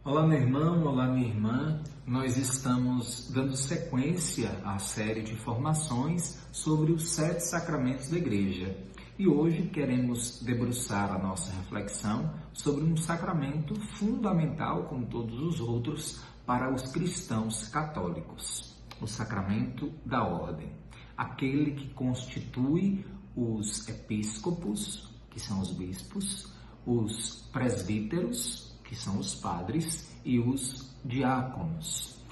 Olá, meu irmão, olá, minha irmã. Nós estamos dando sequência à série de formações sobre os 7 sacramentos da Igreja. E hoje queremos debruçar a nossa reflexão sobre um sacramento fundamental, como todos os outros, para os cristãos católicos: o sacramento da ordem, aquele que constitui os episcopos, que são os bispos, os presbíteros, que são os padres, e os diáconos.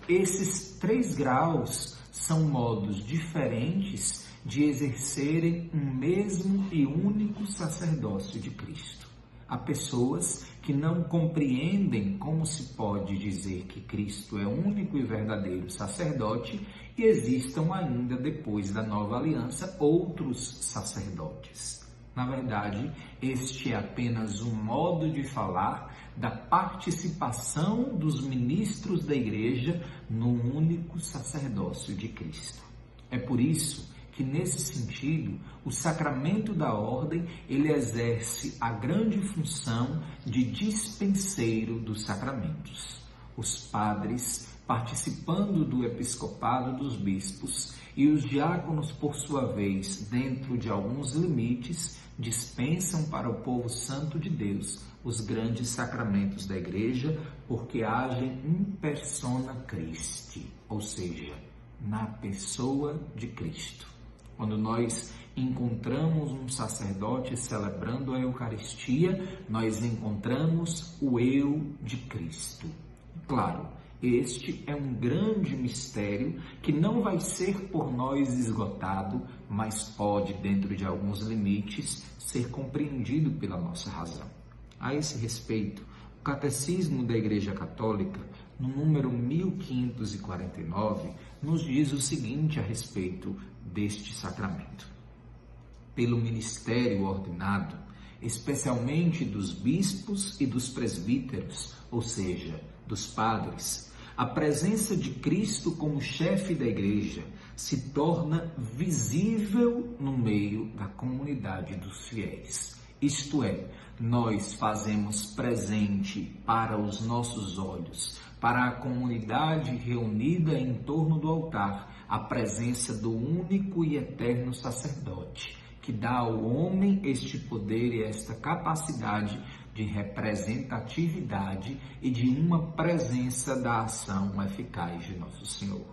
Esses 3 graus são modos diferentes de exercerem um mesmo e único sacerdócio de Cristo. Há pessoas que não compreendem como se pode dizer que Cristo é o único e verdadeiro sacerdote e existam ainda, depois da nova aliança, outros sacerdotes. Na verdade, este é apenas um modo de falar da participação dos ministros da Igreja no único sacerdócio de Cristo. É por isso que, nesse sentido, o sacramento da ordem, ele exerce a grande função de dispenseiro dos sacramentos. Os padres, participando do episcopado dos bispos, e os diáconos, por sua vez, dentro de alguns limites, dispensam para o povo santo de Deus os grandes sacramentos da Igreja, porque agem in persona Christi, ou seja, na pessoa de Cristo. Quando nós encontramos um sacerdote celebrando a Eucaristia, nós encontramos o eu de Cristo. Claro, este é um grande mistério que não vai ser por nós esgotado, mas pode, dentro de alguns limites, ser compreendido pela nossa razão. A esse respeito, o Catecismo da Igreja Católica, no número 1549, nos diz o seguinte a respeito deste sacramento: pelo ministério ordenado, especialmente dos bispos e dos presbíteros, ou seja, dos padres, a presença de Cristo como chefe da Igreja se torna visível no meio da comunidade dos fiéis. Isto é, nós fazemos presente para os nossos olhos, para a comunidade reunida em torno do altar, a presença do único e eterno sacerdote, que dá ao homem este poder e esta capacidade de representatividade e de uma presença da ação eficaz de Nosso Senhor.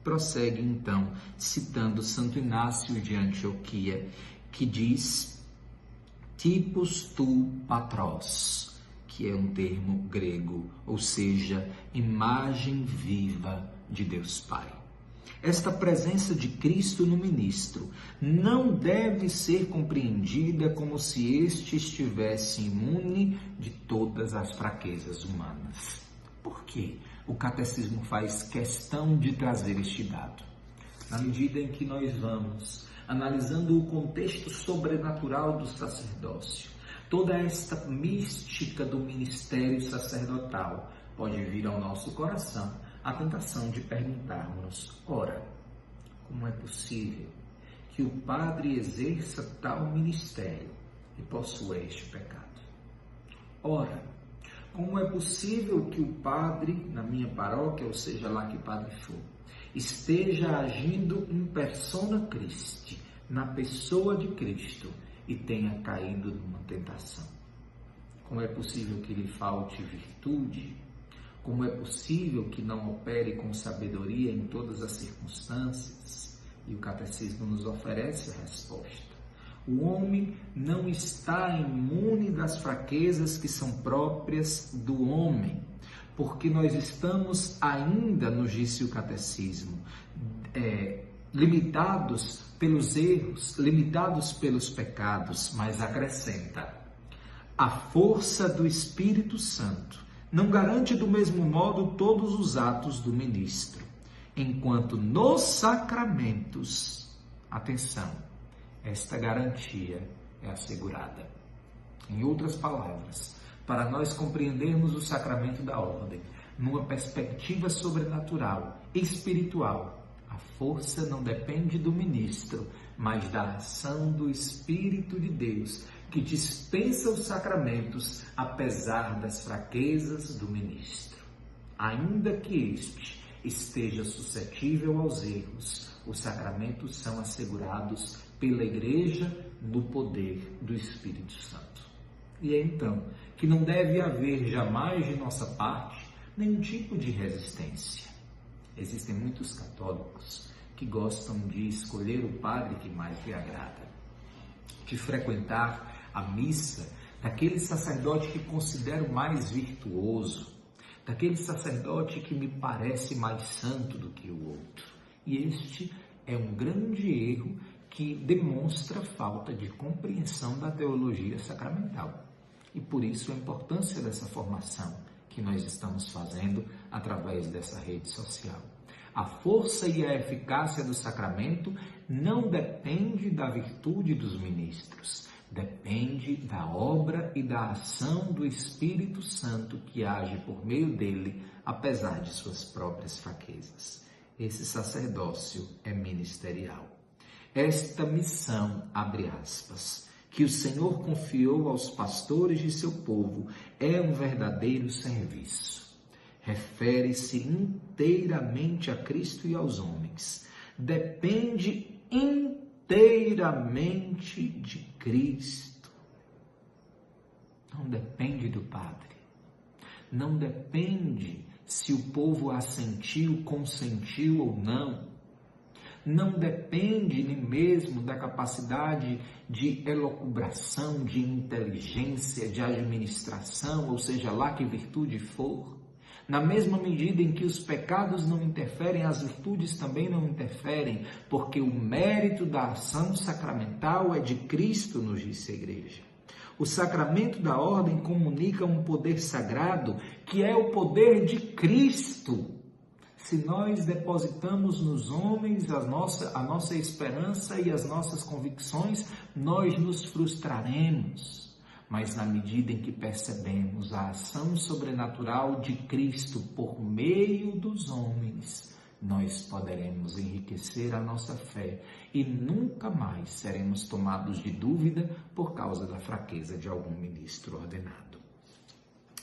Prossegue então, citando Santo Inácio de Antioquia, que diz: Typus tu patros, que é um termo grego, ou seja, imagem viva de Deus Pai. Esta presença de Cristo no ministro não deve ser compreendida como se este estivesse imune de todas as fraquezas humanas. Por quê? O Catecismo faz questão de trazer este dado. Na medida em que nós vamos analisando o contexto sobrenatural do sacerdócio, toda esta mística do ministério sacerdotal, pode vir ao nosso coração a tentação de perguntarmos: ora, como é possível que o padre exerça tal ministério e possua este pecado? Ora, como é possível que o padre, na minha paróquia, ou seja lá que padre for, esteja agindo in persona Christi, na pessoa de Cristo, e tenha caído numa tentação? Como é possível que lhe falte virtude? Como é possível que não opere com sabedoria em todas as circunstâncias? E o Catecismo nos oferece a resposta. O homem não está imune das fraquezas que são próprias do homem, porque nós estamos ainda, nos disse o Catecismo, limitados pelos erros, limitados pelos pecados, mas acrescenta: a força do Espírito Santo não garante do mesmo modo todos os atos do ministro, enquanto nos sacramentos, atenção, esta garantia é assegurada. Em outras palavras, para nós compreendermos o sacramento da ordem numa perspectiva sobrenatural e espiritual, a força não depende do ministro, mas da ação do Espírito de Deus, que dispensa os sacramentos apesar das fraquezas do ministro. Ainda que este esteja suscetível aos erros, os sacramentos são assegurados pela Igreja no poder do Espírito Santo. E é então que não deve haver jamais de nossa parte nenhum tipo de resistência. Existem muitos católicos que gostam de escolher o padre que mais lhe agrada, de frequentar a missa daquele sacerdote que considero mais virtuoso, daquele sacerdote que me parece mais santo do que o outro. E este é um grande erro que demonstra falta de compreensão da teologia sacramental. E por isso a importância dessa formação que nós estamos fazendo através dessa rede social. A força e a eficácia do sacramento não depende da virtude dos ministros, depende da obra e da ação do Espírito Santo que age por meio dele, apesar de suas próprias fraquezas. Esse sacerdócio é ministerial. Esta missão, abre aspas, que o Senhor confiou aos pastores de seu povo, é um verdadeiro serviço. Refere-se inteiramente a Cristo e aos homens. Depende inteiramente de Cristo. Não depende do padre. Não depende se o povo assentiu, consentiu ou não. Não depende nem mesmo da capacidade de elucubração, de inteligência, de administração, ou seja lá que virtude for. Na mesma medida em que os pecados não interferem, as virtudes também não interferem, porque o mérito da ação sacramental é de Cristo, nos disse a Igreja. O sacramento da ordem comunica um poder sagrado, que é o poder de Cristo. Se nós depositamos nos homens a nossa esperança e as nossas convicções, nós nos frustraremos. Mas na medida em que percebemos a ação sobrenatural de Cristo por meio dos homens, nós poderemos enriquecer a nossa fé e nunca mais seremos tomados de dúvida por causa da fraqueza de algum ministro ordenado.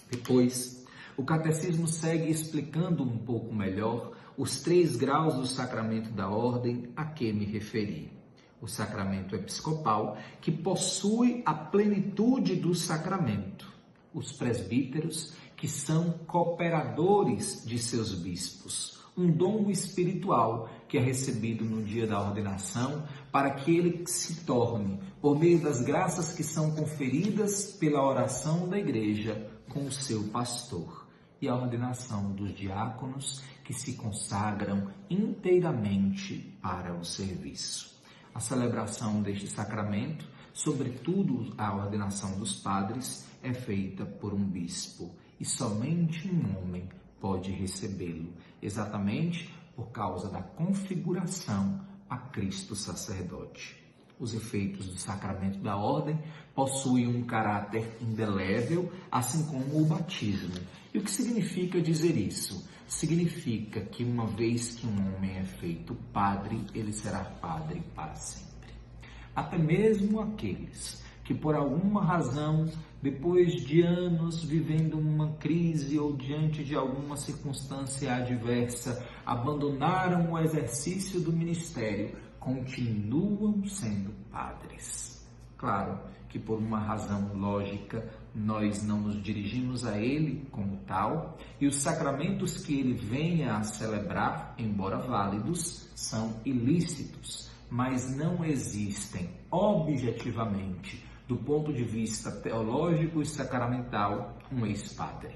Depois, o catecismo segue explicando um pouco melhor os 3 graus do sacramento da ordem a que me referi. O sacramento episcopal, que possui a plenitude do sacramento. Os presbíteros, que são cooperadores de seus bispos. Um dom espiritual que é recebido no dia da ordenação para que ele se torne, por meio das graças que são conferidas pela oração da igreja, com o seu pastor. E a ordenação dos diáconos, que se consagram inteiramente para o serviço. A celebração deste sacramento, sobretudo a ordenação dos padres, é feita por um bispo e somente um homem pode recebê-lo, exatamente por causa da configuração a Cristo sacerdote. Os efeitos do sacramento da ordem possuem um caráter indelével, assim como o batismo. E o que significa dizer isso? Significa que uma vez que um homem é feito padre, ele será padre para sempre. Até mesmo aqueles que por alguma razão, depois de anos vivendo uma crise ou diante de alguma circunstância adversa, abandonaram o exercício do ministério, continuam sendo padres. Claro que por uma razão lógica nós não nos dirigimos a ele como tal, e os sacramentos que ele venha a celebrar, embora válidos, são ilícitos, mas não existem objetivamente, do ponto de vista teológico e sacramental, um ex-padre.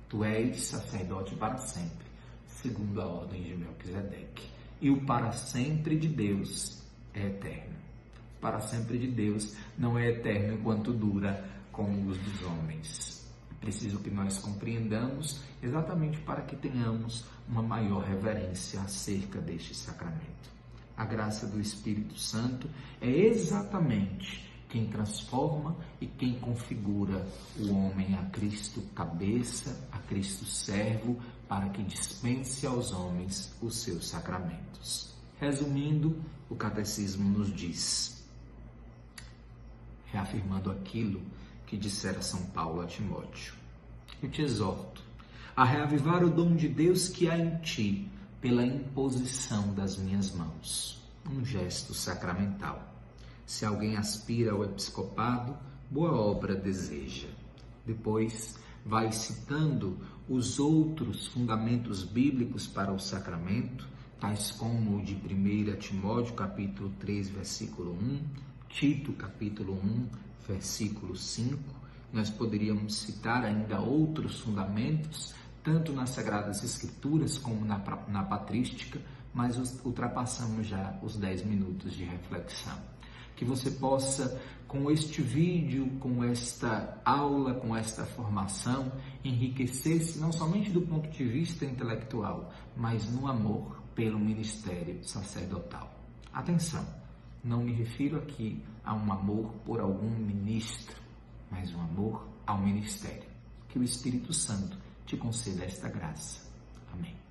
Tu és sacerdote para sempre, segundo a ordem de Melquisedeque. E o para sempre de Deus é eterno. O para sempre de Deus não é eterno enquanto dura como os dos homens. É preciso que nós compreendamos exatamente para que tenhamos uma maior reverência acerca deste sacramento. A graça do Espírito Santo é exatamente quem transforma e quem configura o homem a Cristo cabeça, a Cristo servo, para que dispense aos homens os seus sacramentos. Resumindo, o catecismo nos diz: reafirmando aquilo que dissera São Paulo a Timóteo. Eu te exorto a reavivar o dom de Deus que há em ti pela imposição das minhas mãos, um gesto sacramental. Se alguém aspira ao episcopado, boa obra deseja. Depois vai citando os outros fundamentos bíblicos para o sacramento, tais como o de 1 Timóteo, capítulo 3, versículo 1, Tito, capítulo 1, versículo 5. Nós poderíamos citar ainda outros fundamentos, tanto nas Sagradas Escrituras como na patrística, mas ultrapassamos já os 10 minutos de reflexão. Que você possa, com este vídeo, com esta aula, com esta formação, enriquecer-se não somente do ponto de vista intelectual, mas no amor pelo ministério sacerdotal. Atenção, não me refiro aqui a um amor por algum ministro, mas um amor ao ministério. Que o Espírito Santo te conceda esta graça. Amém.